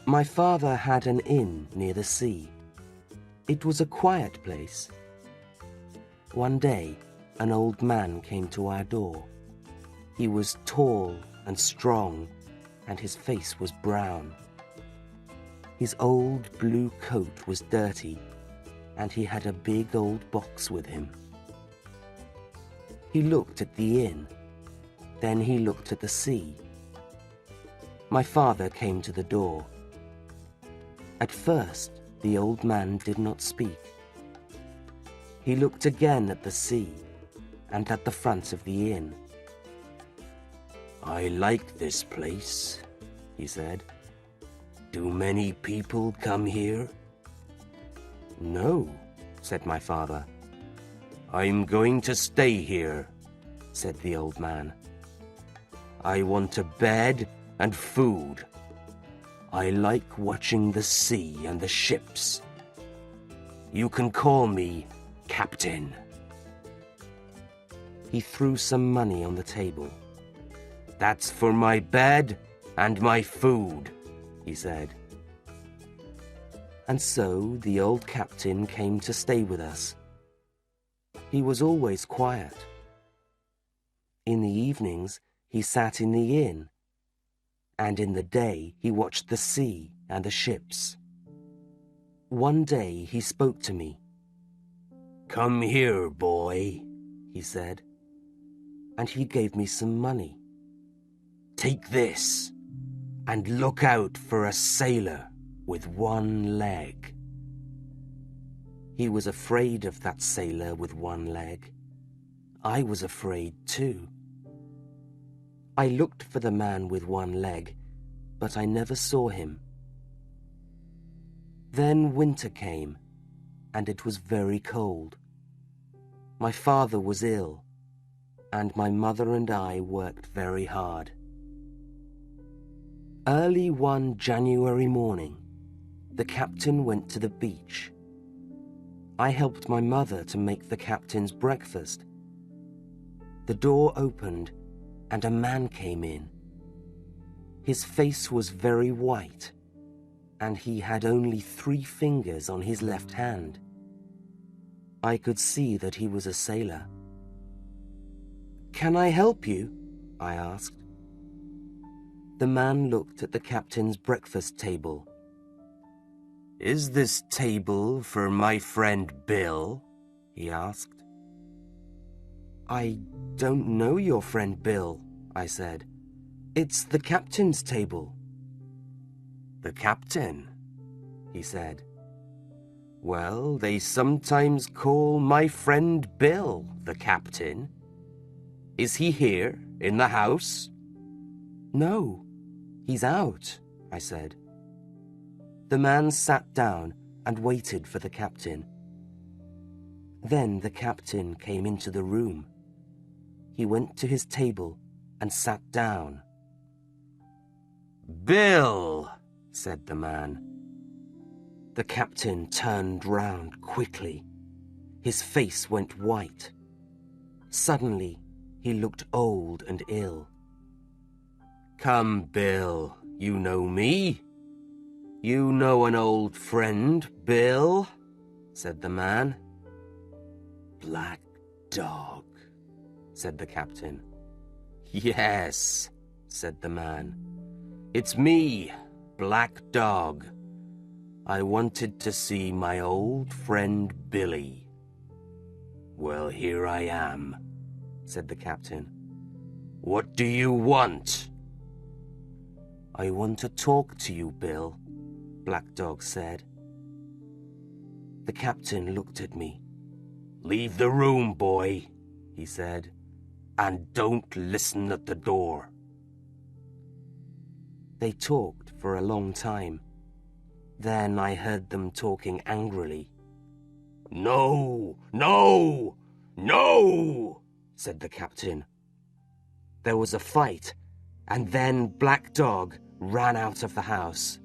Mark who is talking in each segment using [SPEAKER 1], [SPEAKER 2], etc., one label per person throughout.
[SPEAKER 1] My father had an inn near the sea. It was a quiet place. One day, an old man came to our door. He was tall and strong, and his face was brown. His old blue coat was dirty, and he had a big old box with him. He looked at the inn. Then he looked at the sea. My father came to the door. At first, the old man did not speak. He looked again at the sea and at the front of the inn. "I like this place," he said. "Do many people come here?" "No," said my father. "I'm going to stay here," said the old man. "I want a bed and food. I like watching the sea and the ships. You can call me Captain." He threw some money on the table. "That's for my bed and my food," he said. And so the old captain came to stay with us. He was always quiet. In the evenings, he sat in the inn, and in the day he watched the sea and the ships. One day he spoke to me. "Come here, boy," he said, and he gave me some money. "Take this, and look out for a sailor with one leg." He was afraid of that sailor with one leg. I was afraid too. I looked for the man with one leg, but I never saw him. Then winter came, and it was very cold. My father was ill, and my mother and I worked very hard. Early one January morning, the captain went to the beach. I helped my mother to make the captain's breakfast. The door opened, and a man came in. His face was very white, and he had only 3 fingers on his left hand. I could see that he was a sailor. "Can I help you?" I asked. The man looked at the captain's breakfast table. "Is this table for my friend Bill?" he asked. "I don't know your friend Bill," I said. "It's the captain's table." "The captain?" he said. "Well, they sometimes call my friend Bill the captain. Is he here in the house?" "No, he's out," I said. The man sat down and waited for the captain. Then the captain came into the room. He went to his table and sat down. "Bill," said the man. The captain turned round quickly. His face went white. Suddenly, he looked old and ill. "Come, Bill, you know me. You know an old friend, Bill," said the man. "Black Dog," said the captain. "Yes," said the man. "It's me, Black Dog. I wanted to see my old friend Billy." "Well, here I am," said the captain. "What do you want?" "I want to talk to you, Bill," Black Dog said. The captain looked at me. "Leave the room, boy," he said, "and don't listen at the door." They talked for a long time. Then I heard them talking angrily. "No, no, no," said the captain. There was a fight, and then Black Dog ran out of the house.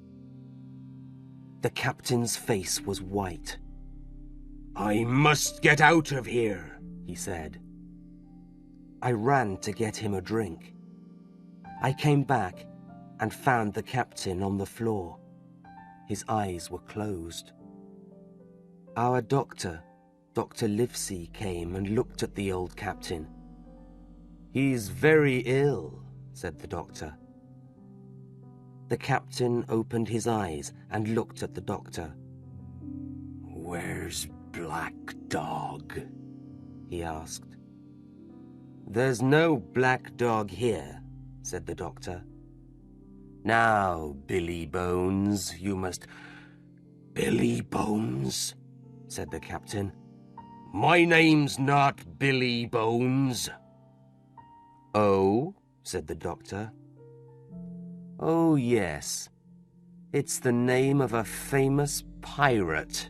[SPEAKER 1] The captain's face was white. "I must get out of here," he said. I ran to get him a drink. I came back and found the captain on the floor. His eyes were closed. Our doctor, Dr. Livesey, came and looked at the old captain. "He's very ill," said the doctor. The captain opened his eyes and looked at the doctor. "Where's Black Dog?" he asked. "There's no Black Dog here," said the doctor. "Now, Billy Bones, you must—" "Billy Bones?" said the captain. "My name's not Billy Bones." "Oh?" said the doctor. "Oh, yes. It's the name of a famous pirate."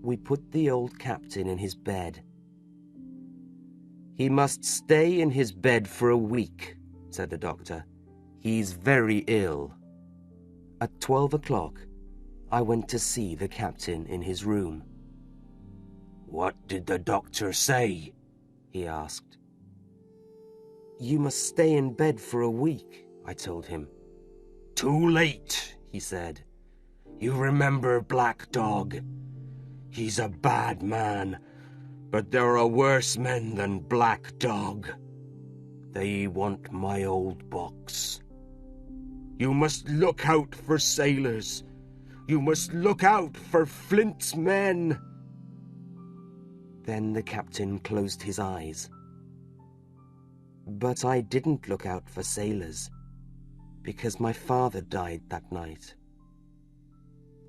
[SPEAKER 1] We put the old captain in his bed. "He must stay in his bed for a week," said the doctor. "He's very ill." At 12 o'clock, I went to see the captain in his room. "What did the doctor say?" he asked. "You must stay in bed for a week," I told him. "Too late," he said. "You remember Black Dog? He's a bad man, but there are worse men than Black Dog. They want my old box. You must look out for sailors. You must look out for Flint's men." Then the captain closed his eyes. But I didn't look out for sailors, because my father died that night.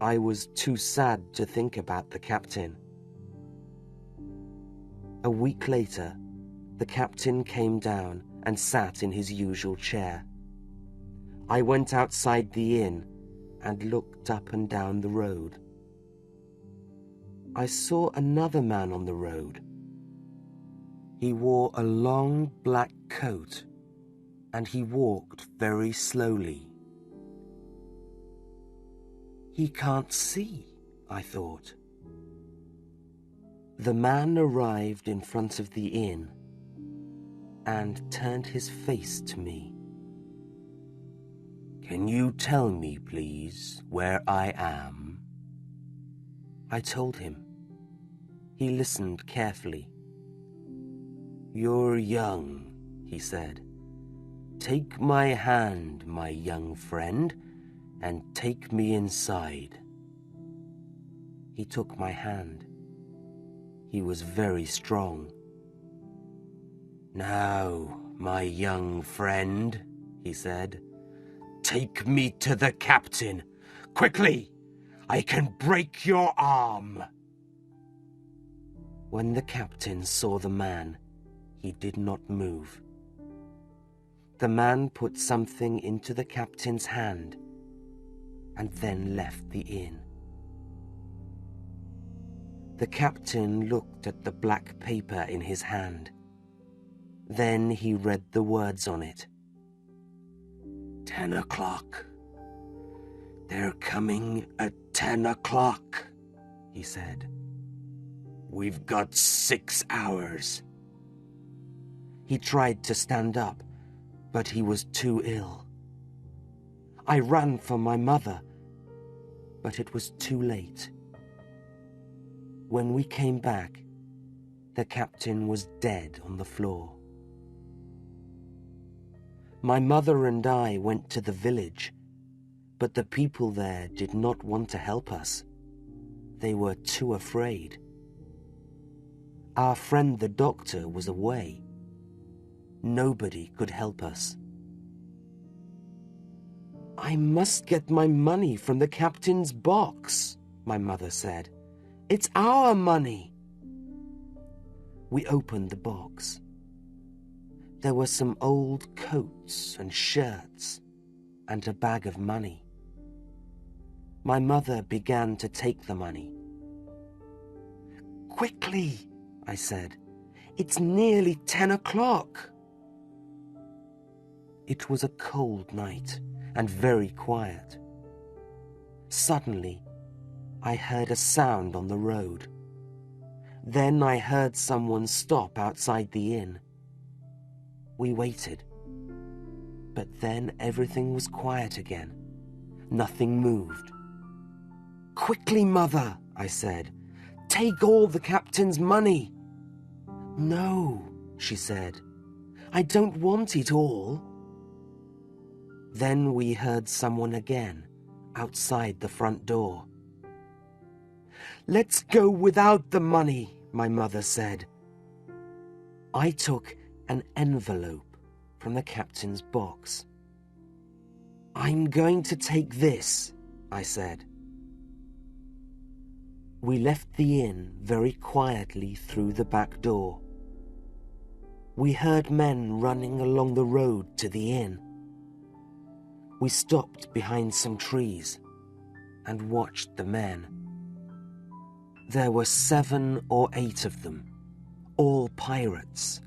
[SPEAKER 1] I was too sad to think about the captain. A week later, the captain came down and sat in his usual chair. I went outside the inn and looked up and down the road. I saw another man on the road. He wore a long black coat, and he walked very slowly. "He can't see," I thought. The man arrived in front of the inn and turned his face to me. "Can you tell me, please, where I am?" I told him. He listened carefully. "You're young," he said. "Take my hand, my young friend, and take me inside." He took my hand. He was very strong. "Now, my young friend," he said, "take me to the captain. Quickly! I can break your arm." When the captain saw the man, he did not move. The man put something into the captain's hand and then left the inn. The captain looked at the black paper in his hand. Then he read the words on it. 10 o'clock. They're coming at 10 o'clock, he said. We've got 6 hours. He tried to stand up, but he was too ill. I ran for my mother, but it was too late. When we came back, the captain was dead on the floor. My mother and I went to the village, but the people there did not want to help us. They were too afraid. Our friend the doctor was away. Nobody could help us. I must get my money from the captain's box, my mother said. It's our money. We opened the box. There were some old coats and shirts and a bag of money. My mother began to take the money. Quickly, I said. It's nearly 10 o'clock. It was a cold night and very quiet. Suddenly, I heard a sound on the road. Then I heard someone stop outside the inn. We waited, but then everything was quiet again. Nothing moved. "Quickly, Mother," I said. "Take all the captain's money." "No," she said. "I don't want it all." Then we heard someone again, outside the front door. "Let's go without the money," my mother said. I took an envelope from the captain's box. "I'm going to take this," I said. We left the inn very quietly through the back door. We heard men running along the road to the inn. We stopped behind some trees and watched the men. There were 7 or 8 of them, all pirates.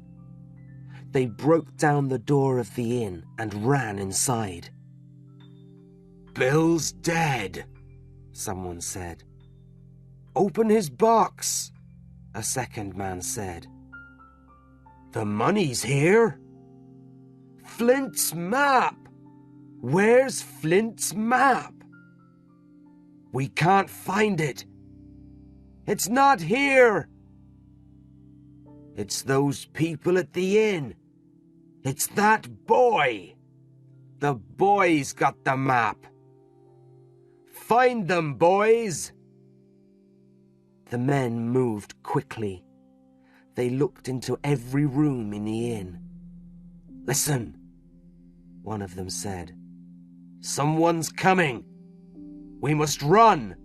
[SPEAKER 1] They broke down the door of the inn and ran inside. "Bill's dead," someone said. "Open his box," a second man said. "The money's here." "Flint's map! Where's Flint's map?" "We can't find it." "It's not here." "It's those people at the inn. It's that boy. The boy's got the map. Find them, boys." The men moved quickly. They looked into every room in the inn. "Listen," one of them said. "Someone's coming. We must run."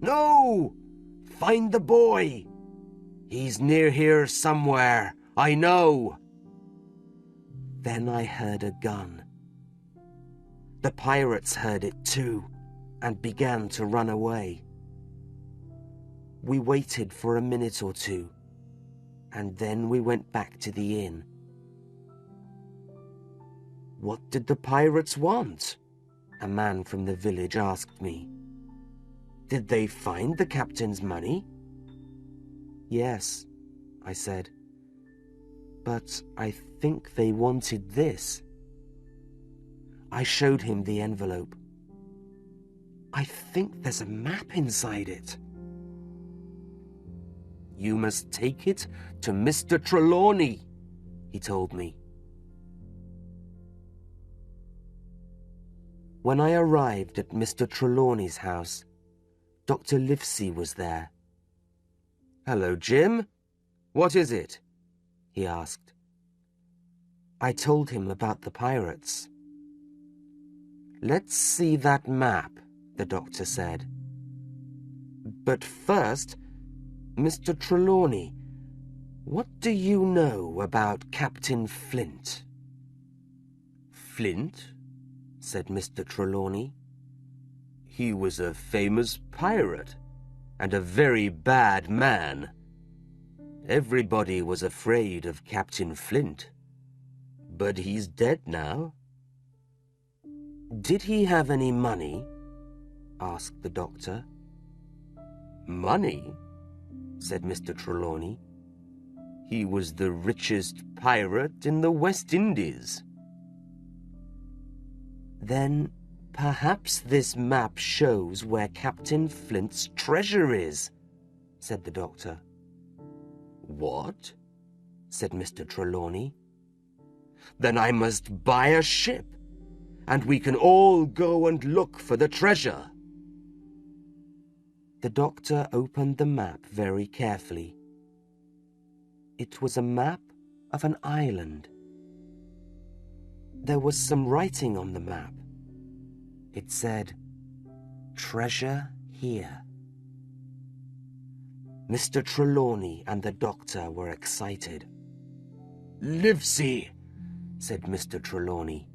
[SPEAKER 1] "No! Find the boy. He's near here somewhere, I know." Then I heard a gun. The pirates heard it too and began to run away. We waited for a minute or two, and then we went back to the inn. "What did the pirates want?" a man from the village asked me. "Did they find the captain's money?" "Yes," I said. "But I think they wanted this." I showed him the envelope. "I think there's a map inside it." "You must take it to Mr. Trelawney," he told me. When I arrived at Mr. Trelawney's house, Dr. Livesey was there. "Hello, Jim. What is it?" he asked. I told him about the pirates. "Let's see that map," the doctor said. "But first, Mr. Trelawney, what do you know about Captain Flint?" "Flint?" said Mr. Trelawney. "He was a famous pirate and a very bad man. Everybody was afraid of Captain Flint, but he's dead now." "Did he have any money?" asked the doctor. "Money?" said Mr. Trelawney. "He was the richest pirate in the West Indies." "Then perhaps this map shows where Captain Flint's treasure is," said the doctor. "What?" said Mr. Trelawney. "Then I must buy a ship, and we can all go and look for the treasure." The doctor opened the map very carefully. It was a map of an island. There was some writing on the map. It said, "Treasure here." Mr. Trelawney and the doctor were excited. "Livesey," said Mr. Trelawney,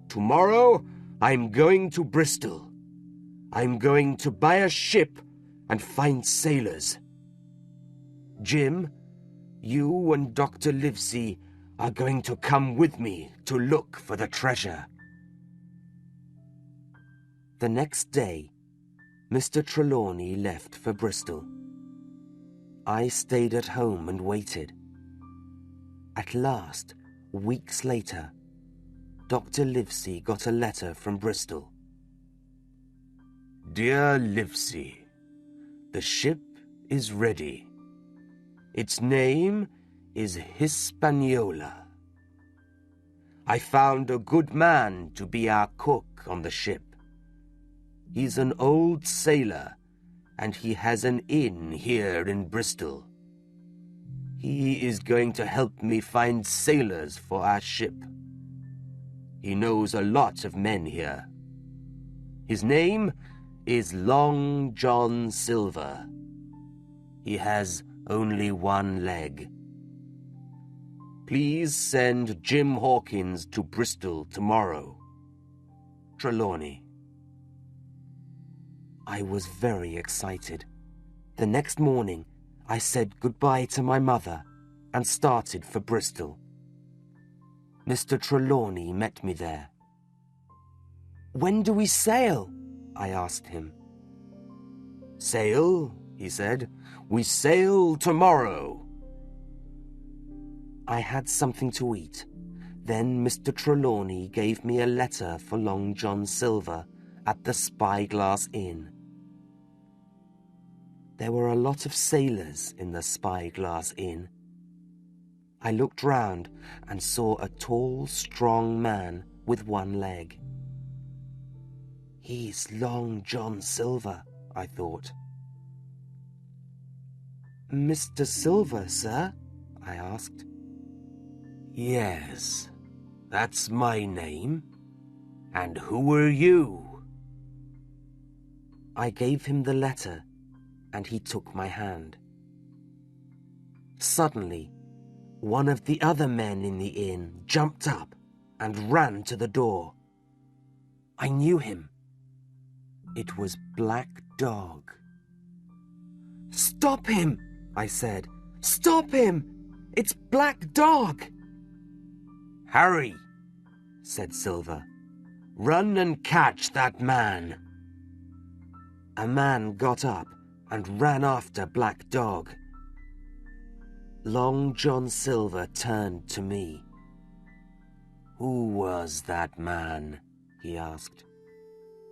[SPEAKER 1] "tomorrow I'm going to Bristol. I'm going to buy a ship and find sailors. Jim, you and Dr. Livesey are going to come with me to look for the treasure." The next day, Mr. Trelawney left for Bristol. I stayed at home and waited. At last, weeks later, Dr. Livesey got a letter from Bristol. Dear Livesey, the ship is ready. Its name is Hispaniola. I found a good man to be our cook on the ship. He's an old sailor, and he has an inn here in Bristol. He is going to help me find sailors for our ship. He knows a lot of men here. His name is Long John Silver. He has only one leg. Please send Jim Hawkins to Bristol tomorrow. Trelawney. I was very excited. The next morning, I said goodbye to my mother and started for Bristol. Mr. Trelawney met me there. "When do we sail?" I asked him. "Sail?" he said. "We sail tomorrow." I had something to eat. Then Mr. Trelawney gave me a letter for Long John Silver at the Spyglass Inn. There were a lot of sailors in the Spyglass Inn. I looked round and saw a tall, strong man with one leg. He's Long John Silver, I thought. "Mr. Silver, sir?" I asked. "Yes, that's my name. And who are you?" I gave him the letter, and he took my hand. Suddenly, one of the other men in the inn jumped up and ran to the door. I knew him. It was Black Dog. "Stop him!" I said. "Stop him! It's Black Dog!" "Harry," said Silver, "run and catch that man." A man got up and ran after Black Dog. Long John Silver turned to me. "Who was that man?" he asked.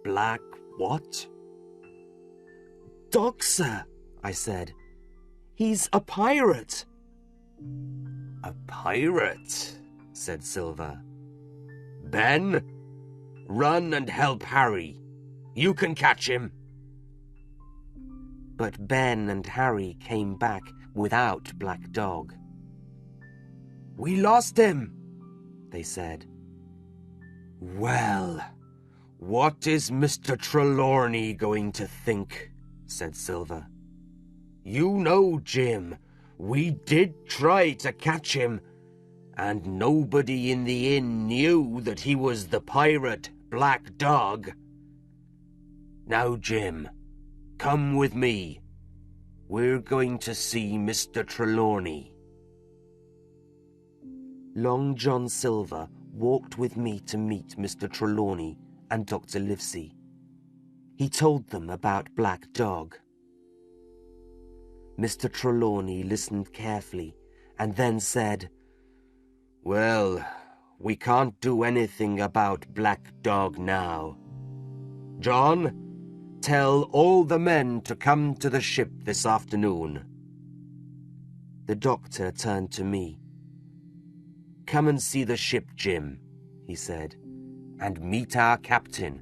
[SPEAKER 1] "Black what?" "Dog, sir," I said. "He's a pirate." "A pirate?" said Silver. "Ben, run and help Harry. You can catch him." But Ben and Harry came back without Black Dog. "We lost him," they said. "Well, what is Mr. Trelawney going to think?" said Silver. "You know, Jim, we did try to catch him, and nobody in the inn knew that he was the pirate Black Dog. Now, Jim, come with me. We're going to see Mr. Trelawney." Long John Silver walked with me to meet Mr. Trelawney and Dr. Livesey. He told them about Black Dog. Mr. Trelawney listened carefully and then said, "Well, we can't do anything about Black Dog now. John, tell all the men to come to the ship this afternoon." The doctor turned to me. "Come and see the ship, Jim," he said, "and meet our captain,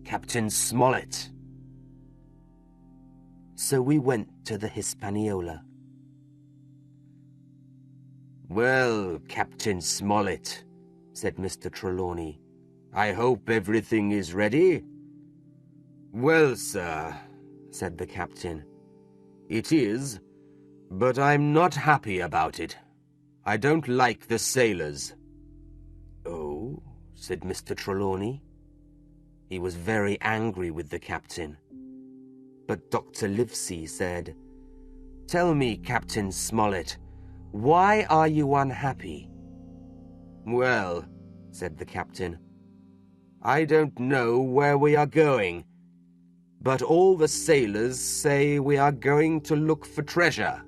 [SPEAKER 1] Captain Smollett." So we went to the Hispaniola. "Well, Captain Smollett," said Mr. Trelawney, "I hope everything is ready?" "Well, sir," said the captain, "it is, but I'm not happy about it. I don't like the sailors." "Oh," said Mr. Trelawney. He was very angry with the captain. But Dr. Livesey said, "Tell me, Captain Smollett, why are you unhappy?" "Well," said the captain, "I don't know where we are going, but all the sailors say we are going to look for treasure.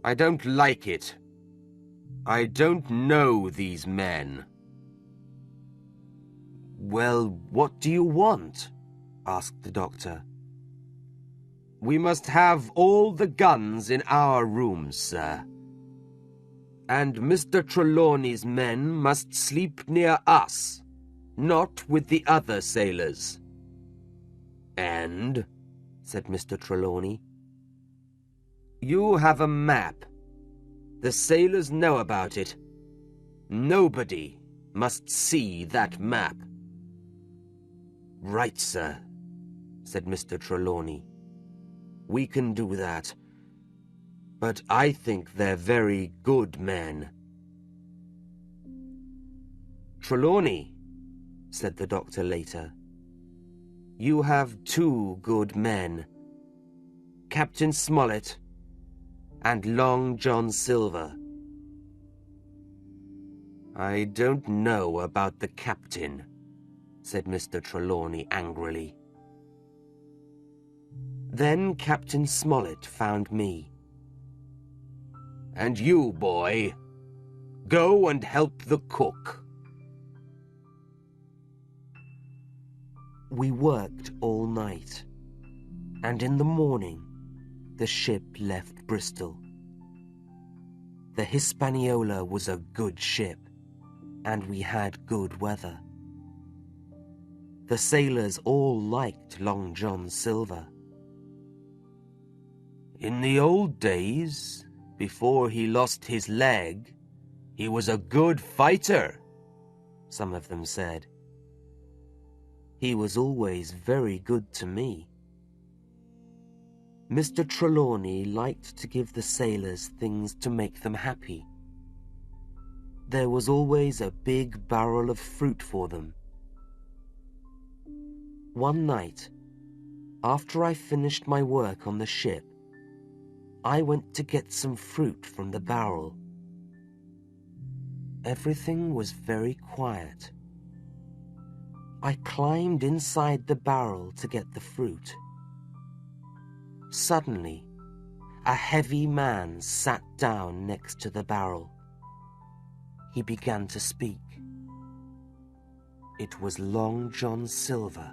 [SPEAKER 1] I don't like it. I don't know these men." "Well, what do you want?" asked the doctor. We must have all the guns in our rooms, sir. And Mr. Trelawney's men must sleep near us, not with the other sailors. And, said Mr. Trelawney, you have a map. The sailors know about it. Nobody must see that map. Right, sir, said Mr. Trelawney. We can do that. But I think they're very good men. Trelawney, said the doctor later, you have two good men, Captain Smollett and Long John Silver. I don't know about the captain, said Mr. Trelawney angrily. Then Captain Smollett found me. And you, boy, go and help the cook. We worked all night, and in the morning the ship left Bristol. The Hispaniola was a good ship, and we had good weather. The sailors all liked Long John Silver. In the old days, before he lost his leg, he was a good fighter, some of them said. He was always very good to me. Mr. Trelawney liked to give the sailors things to make them happy. There was always a big barrel of fruit for them. One night, after I finished my work on the ship, I went to get some fruit from the barrel. Everything was very quiet. I climbed inside the barrel to get the fruit. Suddenly, a heavy man sat down next to the barrel. He began to speak. It was Long John Silver.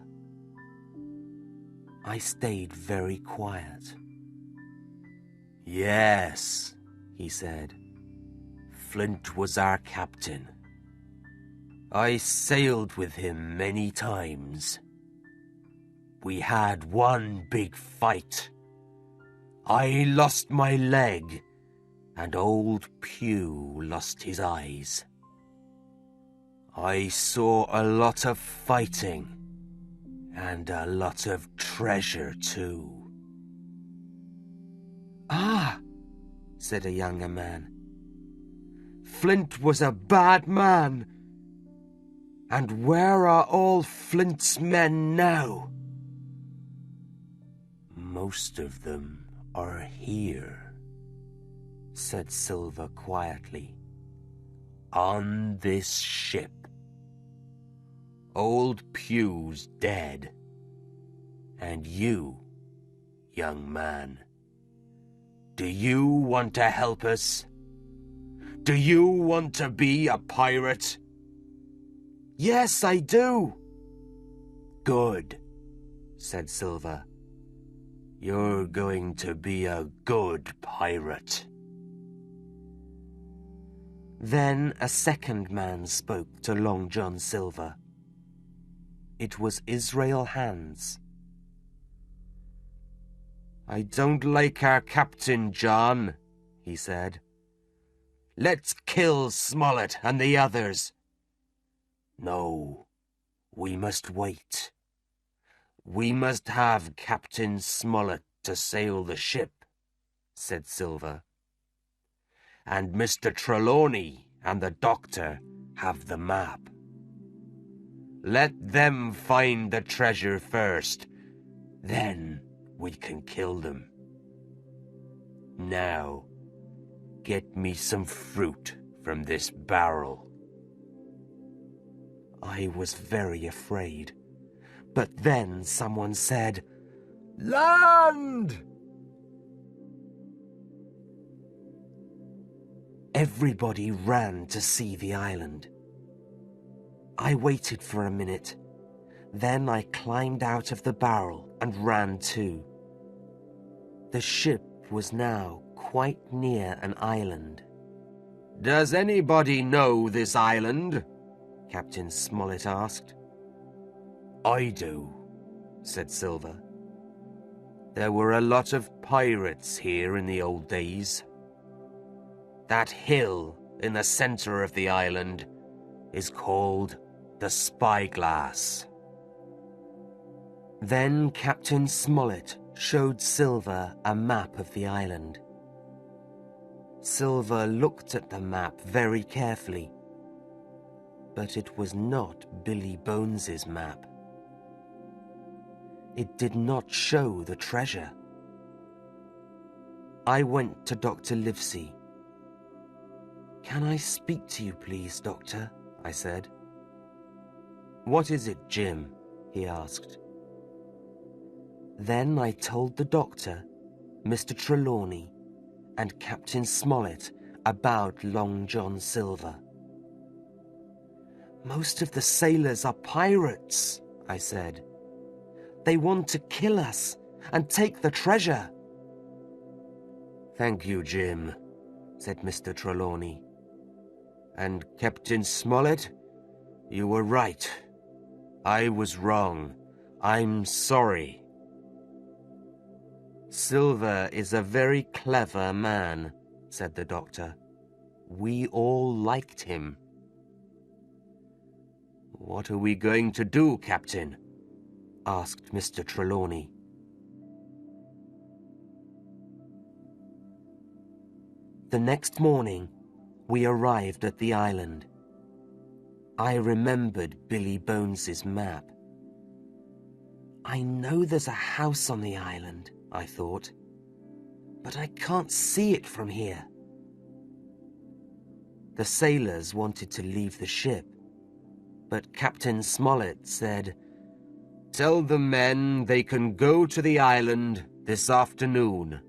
[SPEAKER 1] I stayed very quiet. Yes, he said. Flint was our captain. I sailed with him many times. We had one big fight. I lost my leg, and old Pew lost his eyes. I saw a lot of fighting, and a lot of treasure too. Ah, said a younger man. Flint was a bad man. And where are all Flint's men now? Most of them are here, said Silver quietly. On this ship. Old Pew's dead. And you, young man, do you want to help us? Do you want to be a pirate? Yes, I do. Good, said Silver. You're going to be a good pirate. Then a second man spoke to Long John Silver. It was Israel Hands. I don't like our captain, John, he said. Let's kill Smollett and the others. No, we must wait. We must have Captain Smollett to sail the ship, said Silver. And Mr. Trelawney and the doctor have the map. Let them find the treasure first, then we can kill them. Now, get me some fruit from this barrel. I was very afraid, but then someone said, Land! Everybody ran to see the island. I waited for a minute, Then I climbed out of the barrel and ran too. The ship was now quite near an island. "Does anybody know this island?" Captain Smollett asked. "I do," said Silver. "There were a lot of pirates here in the old days. That hill in the center of the island is called the Spyglass." Then Captain Smollett showed Silver a map of the island. Silver looked at the map very carefully, but it was not Billy Bones's map. It did not show the treasure. I went to Dr. Livesey. "Can I speak to you, please, Doctor?" I said. "What is it, Jim?" he asked. Then I told the doctor, Mr. Trelawney, and Captain Smollett about Long John Silver. "Most of the sailors are pirates," I said. "They want to kill us and take the treasure." "Thank you, Jim," said Mr. Trelawney. "And Captain Smollett, you were right. I was wrong. I'm sorry." "Silver is a very clever man," said the doctor. "We all liked him." "What are we going to do, Captain?" asked Mr. Trelawney. The next morning, we arrived at the island. I remembered Billy Bones's map. I know there's a house on the island, I thought, but I can't see it from here. The sailors wanted to leave the ship, but Captain Smollett said, "Tell the men they can go to the island this afternoon."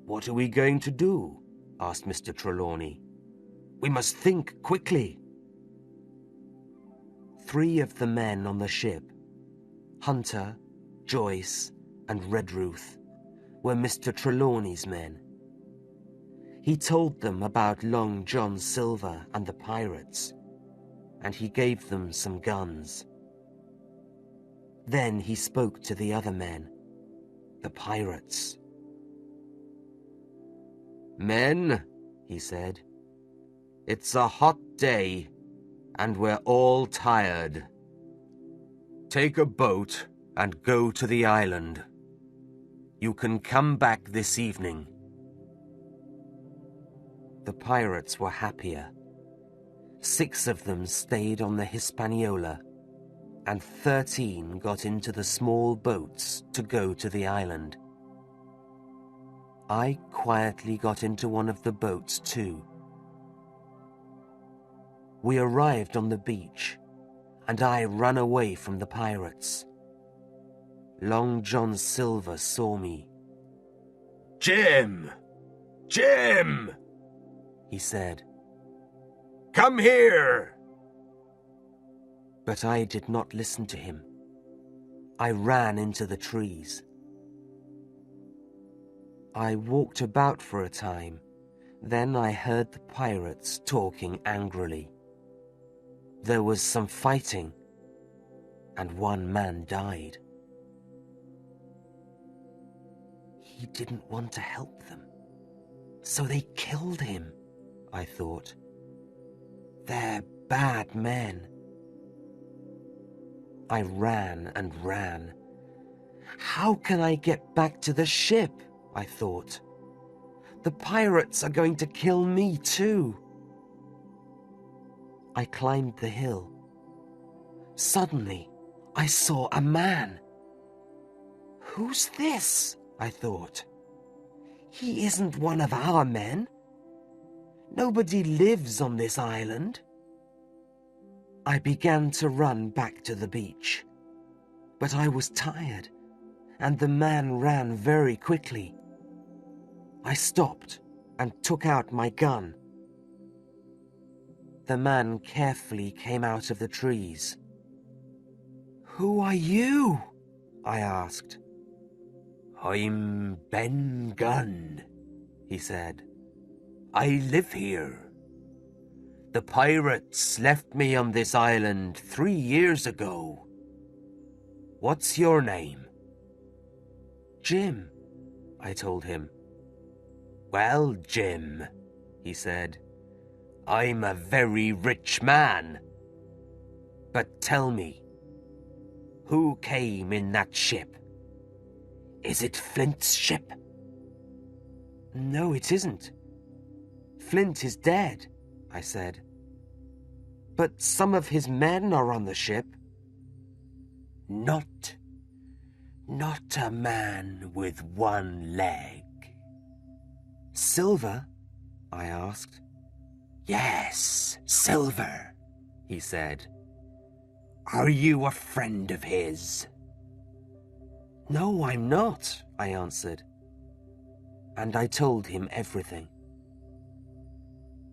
[SPEAKER 1] "What are we going to do?" asked Mr. Trelawney. "We must think quickly." 3 of the men on the ship, Hunter, Joyce, and Redruth, were Mr. Trelawney's men. He told them about Long John Silver and the pirates, and he gave them some guns. Then he spoke to the other men, the pirates. "Men," he said, "it's a hot day, and we're all tired. Take a boat and go to the island. You can come back this evening." The pirates were happier. 6 of them stayed on the Hispaniola, and 13 got into the small boats to go to the island. I quietly got into one of the boats too. We arrived on the beach, and I ran away from the pirates. Long John Silver saw me. "Jim! Jim!" he said. "Come here!" But I did not listen to him. I ran into the trees. I walked about for a time. Then I heard the pirates talking angrily. There was some fighting, and 1 man died. He didn't want to help them, so they killed him, I thought. They're bad men. I ran and ran. How can I get back to the ship? I thought. The pirates are going to kill me too. I climbed the hill. Suddenly, I saw a man. Who's this? I thought. He isn't one of our men. Nobody lives on this island. I began to run back to the beach, but I was tired, and the man ran very quickly. I stopped and took out my gun. The man carefully came out of the trees. "Who are you?" I asked. "I'm Ben Gunn," he said. "I live here. The pirates left me on this island 3 years ago. What's your name?" "Jim," I told him. "Well, Jim," he said, "I'm a very rich man. But tell me, who came in that ship? Is it Flint's ship?" "No, it isn't. Flint is dead," I said. "But some of his men are on the ship." Not a man with one leg." "Silver?" I asked. "Yes, Silver," he said. "Are you a friend of his?" "No, I'm not," I answered. And I told him everything.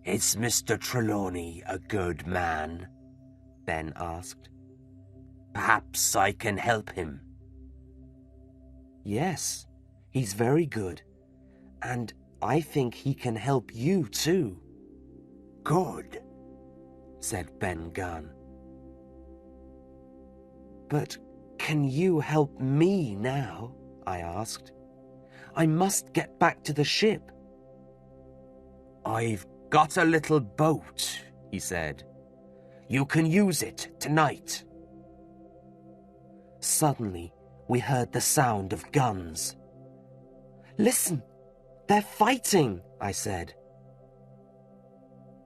[SPEAKER 1] "Is Mr. Trelawney a good man?" Ben asked. "Perhaps I can help him." "Yes, he's very good, and I think he can help you too." "Good," said Ben Gunn. "But can you help me now?" I asked. "I must get back to the ship." "I've got a little boat," he said. "You can use it tonight." Suddenly, we heard the sound of guns. "Listen, they're fighting," I said.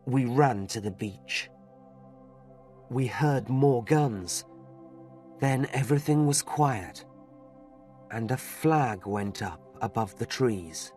[SPEAKER 1] We ran to the beach. We heard more guns. Then everything was quiet, and a flag went up above the trees.